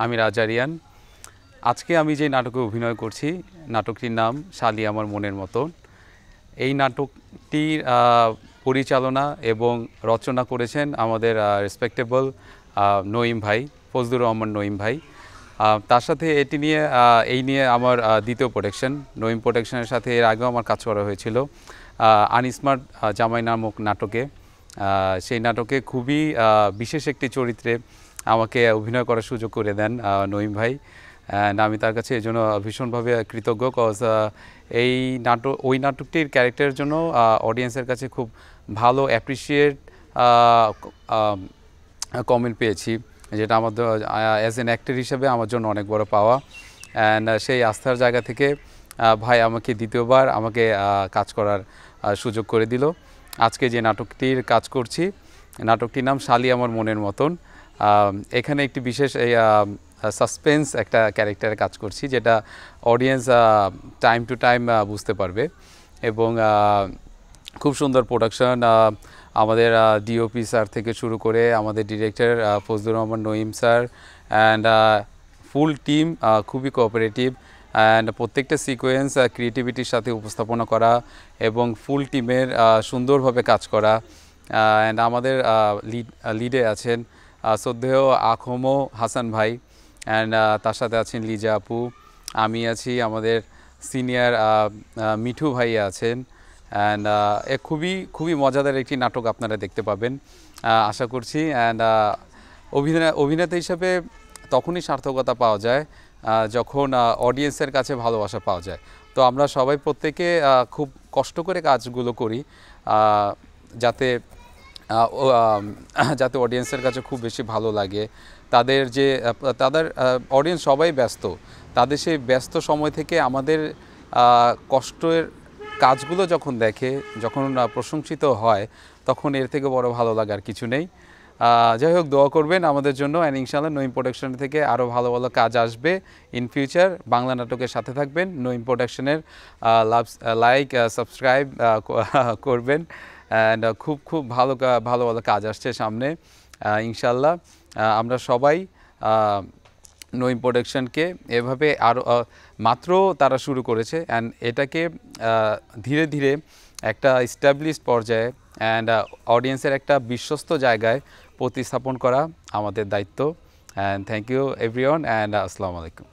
আমি রাজারিয়ান। আজকে আমি যে নাটকে অভিনয় করছি, নাটকটির নাম শালি আমার মনের মতন। এই নাটকটির পরিচালনা এবং রচনা করেছেন আমাদের রেসপেক্টেবল নঈম ভাই, ফজলুর রহমান নঈম ভাই। তার সাথে এই নিয়ে আমার দ্বিতীয় প্রোডাকশন। নঈম প্রোডাকশনের সাথে এর আগেও আমার কাজ করা হয়েছিল আনস্মার্ট জামাই নামক নাটকে। সেই নাটকে খুবই বিশেষ একটি চরিত্রে আমাকে অভিনয় করার সুযোগ করে দেন নঈম ভাই। অ্যান্ড আমি তার কাছে এই জন্য ভীষণভাবে কৃতজ্ঞ। কজ ওই নাটকটির ক্যারেক্টারের জন্য অডিয়েন্সের কাছে খুব ভালো অ্যাপ্রিসিয়েট কমেন্ট পেয়েছি, যেটা আমাদের অ্যাজ এন অ্যাক্টর হিসেবে আমার জন্য অনেক বড় পাওয়া। অ্যান্ড সেই আস্থার জায়গা থেকে ভাই আমাকে দ্বিতীয়বার কাজ করার সুযোগ করে দিল। আজকে যে নাটকটির কাজ করছি, নাটকটির নাম শালি আমার মনের মতন। এখানে একটি বিশেষ সাসপেন্স একটা ক্যারেক্টারে কাজ করছি, যেটা অডিয়েন্স টাইম টু টাইম বুঝতে পারবে। এবং খুব সুন্দর প্রোডাকশন, আমাদের ডিওপি স্যার থেকে শুরু করে আমাদের director Fazlur Rahman Naeem sir and full team খুবই কোঅপারেটিভ। অ্যান্ড প্রত্যেকটা সিকোয়েন্স ক্রিয়েটিভিটির সাথে উপস্থাপনা করা এবং ফুল টিমের সুন্দরভাবে কাজ করা। অ্যান্ড আমাদের লিডে আছেন শ্রদ্ধেয় আখমো হাসান ভাই, অ্যান্ড তার সাথে আছেন লিজা আপু, আমি আছি, আমাদের সিনিয়র মিঠু ভাই আছেন। অ্যান্ড খুবই মজাদার একটি নাটক আপনারা দেখতে পাবেন আশা করছি। অ্যান্ড অভিনেতা হিসাবে তখনই সার্থকতা পাওয়া যায় যখন অডিয়েন্সের কাছে ভালোবাসা পাওয়া যায়। তো আমরা সবাই প্রত্যেকে খুব কষ্ট করে কাজগুলো করি যাতে অডিয়েন্সের কাছে খুব বেশি ভালো লাগে। তাদের অডিয়েন্স সবাই ব্যস্ত, তাদের সেই ব্যস্ত সময় থেকে আমাদের কষ্টের কাজগুলো যখন দেখে, যখন প্রশংসিত হয়, তখন এর থেকে বড় ভালো লাগার কিছু নেই। যাই হোক, দোয়া করবেন আমাদের জন্য। অ্যান্ড ইনশাআল্লাহ নঈম প্রোডাকশন থেকে আরও ভালো ভালো কাজ আসবে ইন ফিউচার। বাংলা নাটকের সাথে থাকবেন, নঈম প্রোডাকশনের লাইক সাবস্ক্রাইব করবেন। অ্যান্ড খুব ভালো ভালো কাজ আসছে সামনে ইনশাআল্লাহ। আমরা সবাই নঈম প্রোডাকশনকে এভাবে আরও মাত্র তারা শুরু করেছে, অ্যান্ড এটাকে ধীরে ধীরে একটা এস্টাবলিশড পর্যায়ে অ্যান্ড অডিয়েন্সের একটা বিশ্বস্ত জায়গায় প্রতিস্থাপন করা আমাদের দায়িত্ব। And thank you everyone, and আসসালামু আলাইকুম।